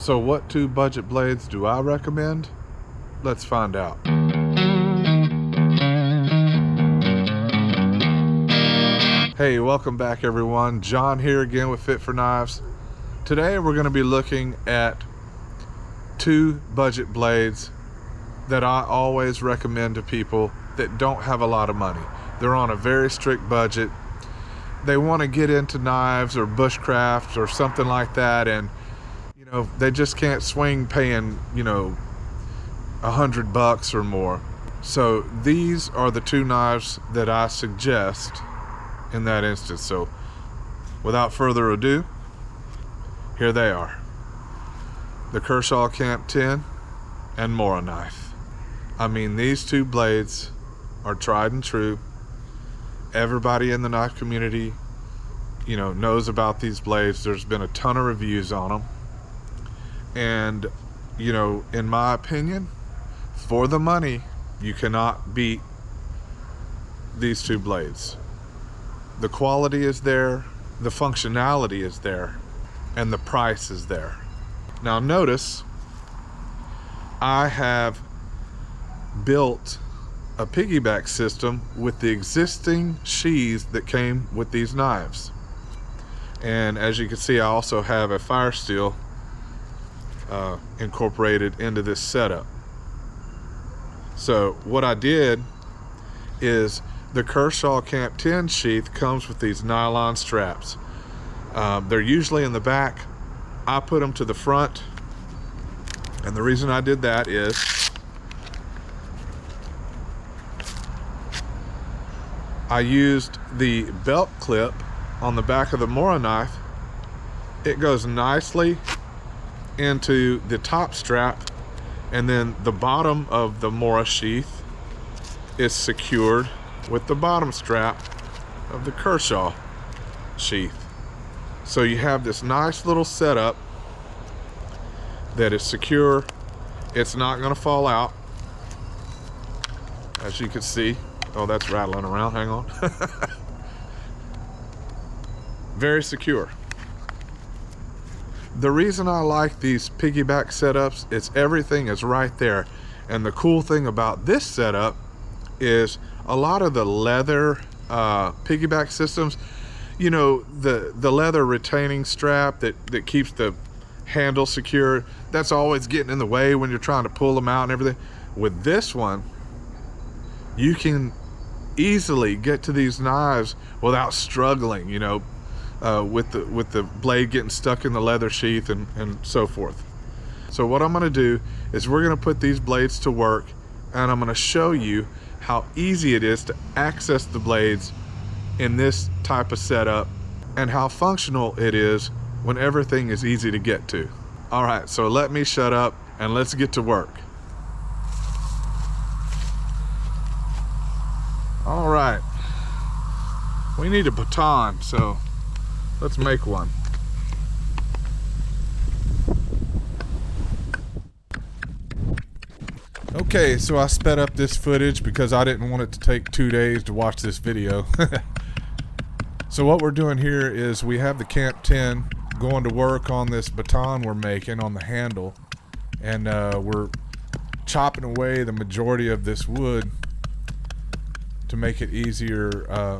So what two budget blades do I recommend? Let's find out. Hey, welcome back everyone. John here again with Fit for Knives. Today we're going to be looking at two budget blades that I always recommend to people that don't have a lot of money. They're on a very strict budget. They want to get into knives or bushcraft or something like that, and they just can't swing paying, $100 or more. So these are the two knives that I suggest in that instance. So without further ado, here they are. The Kershaw Camp 10 and Mora Knife. I mean, these two blades are tried and true. Everybody in the knife community, knows about these blades. There's been a ton of reviews on them. And, in my opinion, for the money, you cannot beat these two blades. The quality is there, the functionality is there, and the price is there. Now notice, I have built a piggyback system with the existing sheaths that came with these knives. And as you can see, I also have a fire steel incorporated into this setup. So what I did is the Kershaw Camp 10 sheath comes with these nylon straps. They're usually in the back. I put them to the front, and the reason I did that is I used the belt clip on the back of the Mora knife. It goes nicely into the top strap, and then the bottom of the Mora sheath is secured with the bottom strap of the Kershaw sheath. So you have this nice little setup that is secure. It's not going to fall out, as you can see. Oh, that's rattling around. Hang on. Very secure. The reason I like these piggyback setups is everything is right there. And the cool thing about this setup is a lot of the leather piggyback systems, the leather retaining strap that keeps the handle secure, that's always getting in the way when you're trying to pull them out and everything. With this one, you can easily get to these knives without struggling, with the blade getting stuck in the leather sheath and so forth. So what I'm going to do is we're going to put these blades to work, and I'm going to show you how easy it is to access the blades in this type of setup and how functional it is when everything is easy to get to. All right, so let me shut up and let's get to work. All right, we need a baton, so let's make one. Okay, so I sped up this footage because I didn't want it to take 2 days to watch this video. So what we're doing here is we have the Camp 10 going to work on this baton we're making on the handle, and we're chopping away the majority of this wood to make it easier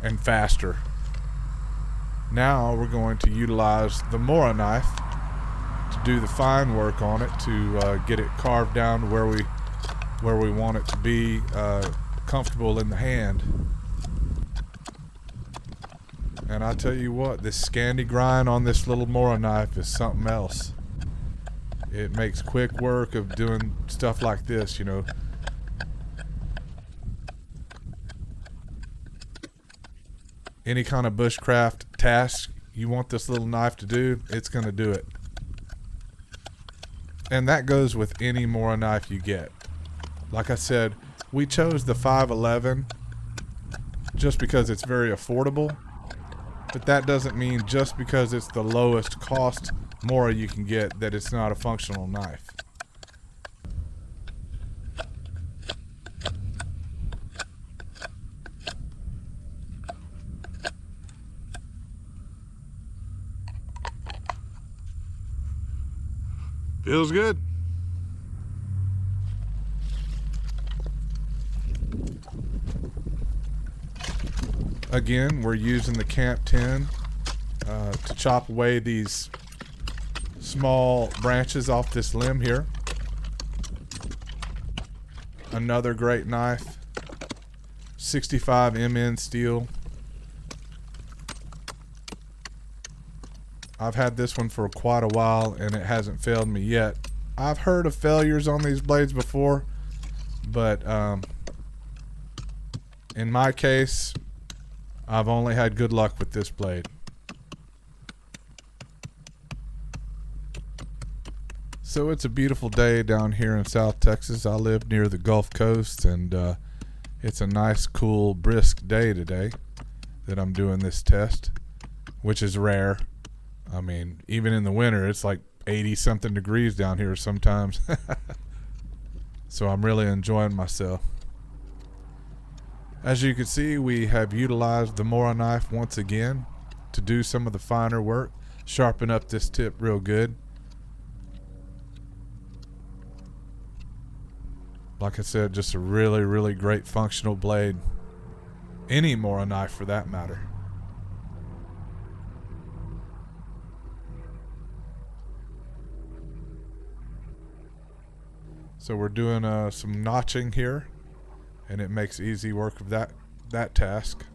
and faster. Now we're going to utilize the Mora knife to do the fine work on it, to get it carved down to where we want it to be comfortable in the hand. And I tell you what, this Scandi grind on this little Mora knife is something else. It makes quick work of doing stuff like this, Any kind of bushcraft task you want this little knife to do, it's going to do it. And that goes with any Mora knife you get. Like I said, we chose the 511 just because it's very affordable. But that doesn't mean just because it's the lowest cost Mora you can get that it's not a functional knife. Feels good. Again, we're using the Camp 10 to chop away these small branches off this limb here. Another great knife, 65 MN steel. I've had this one for quite a while and it hasn't failed me yet. I've heard of failures on these blades before, but in my case, I've only had good luck with this blade. So it's a beautiful day down here in South Texas. I live near the Gulf Coast, and it's a nice, cool, brisk day today that I'm doing this test, which is rare. I mean, even in the winter, it's like 80-something degrees down here sometimes. So I'm really enjoying myself. As you can see, we have utilized the Mora knife once again to do some of the finer work, sharpen up this tip real good. Like I said, just a really, really great functional blade. Any Mora knife for that matter. So we're doing some notching here, and it makes easy work of that task.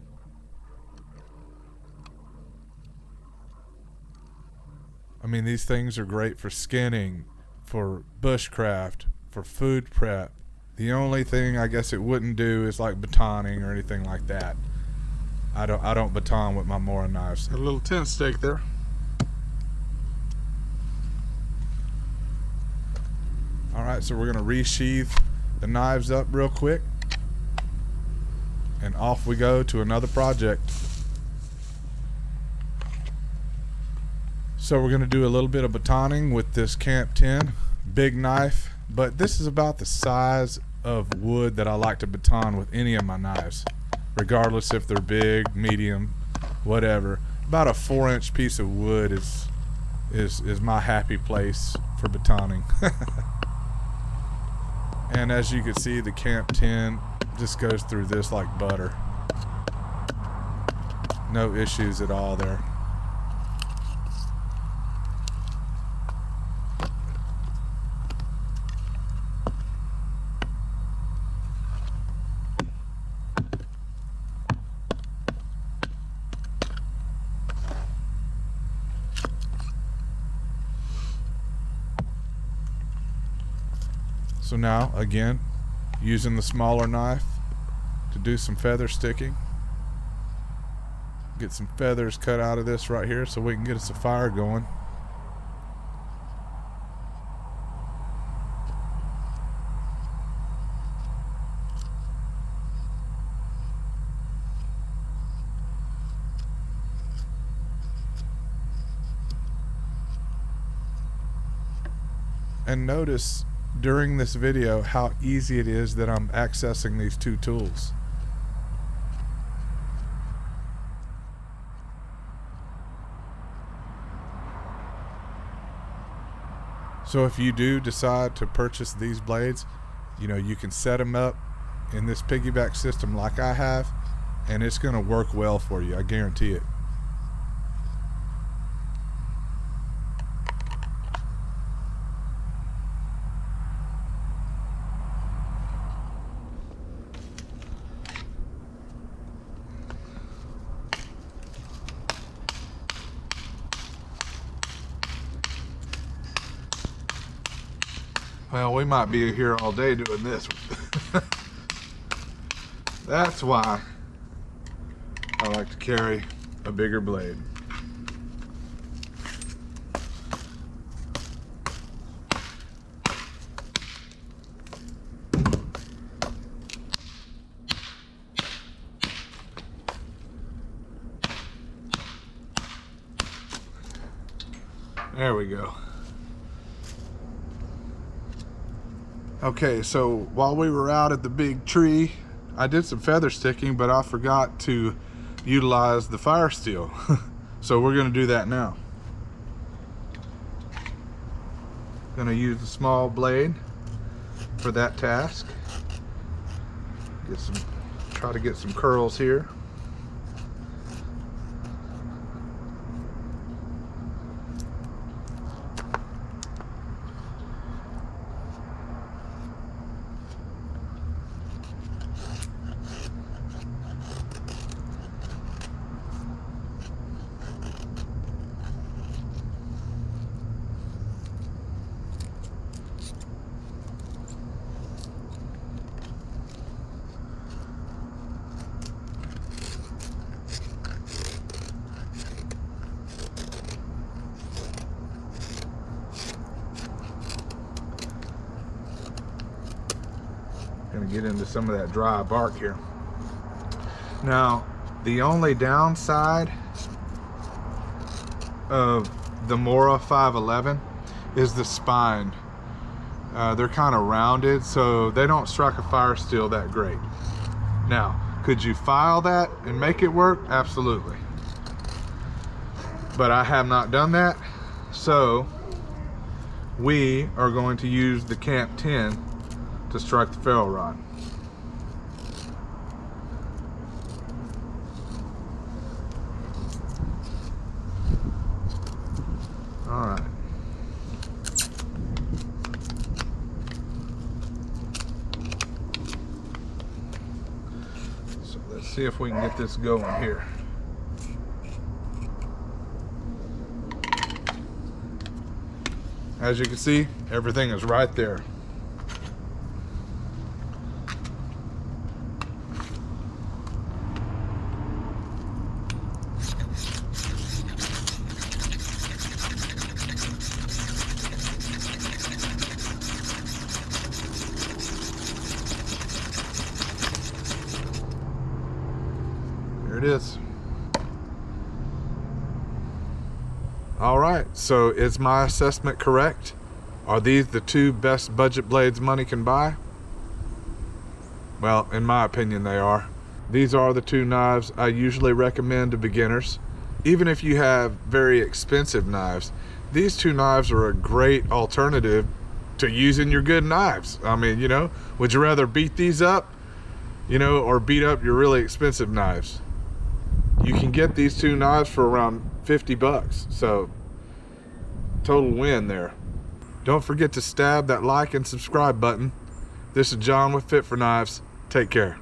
I mean, these things are great for skinning, for bushcraft, for food prep. The only thing I guess it wouldn't do is like batoning or anything like that. I don't baton with my Mora knives. A little tent stake there. Alright, so we're going to resheath the knives up real quick. And off we go to another project. So we're going to do a little bit of batoning with this Camp 10 big knife. But this is about the size of wood that I like to baton with any of my knives, regardless if they're big, medium, whatever. About a 4-inch piece of wood is my happy place for batoning. And as you can see, the Camp 10 just goes through this like butter. No issues at all there. So now, again, using the smaller knife to do some feather sticking. Get some feathers cut out of this right here so we can get us a fire going. And notice during this video how easy it is that I'm accessing these two tools. So if you do decide to purchase these blades, you know, you can set them up in this piggyback system like I have, and it's going to work well for you, I guarantee it. Well, we might be here all day doing this. That's why I like to carry a bigger blade. There we go. Okay, so while we were out at the big tree, I did some feather sticking, but I forgot to utilize the fire steel. So we're going to do that now. Gonna use the small blade for that task. Try to get some curls here. Gonna get into some of that dry bark here. Now, the only downside of the Mora 511 is the spine. They're kind of rounded, so they don't strike a fire steel that great. Now, could you file that and make it work? Absolutely. But I have not done that, so we are going to use the Camp 10 to strike the ferro rod. All right. So let's see if we can get this going here. As you can see, everything is right there. There it is. All right, so is my assessment correct? Are these the two best budget blades money can buy? Well, in my opinion, they are. These are the two knives I usually recommend to beginners. Even if you have very expensive knives, these two knives are a great alternative to using your good knives. I mean, you know, would you rather beat these up, you know, or beat up your really expensive knives? You can get these two knives for around 50 bucks. So total win there. Don't forget to stab that like and subscribe button. This is John with Fit for Knives. Take care.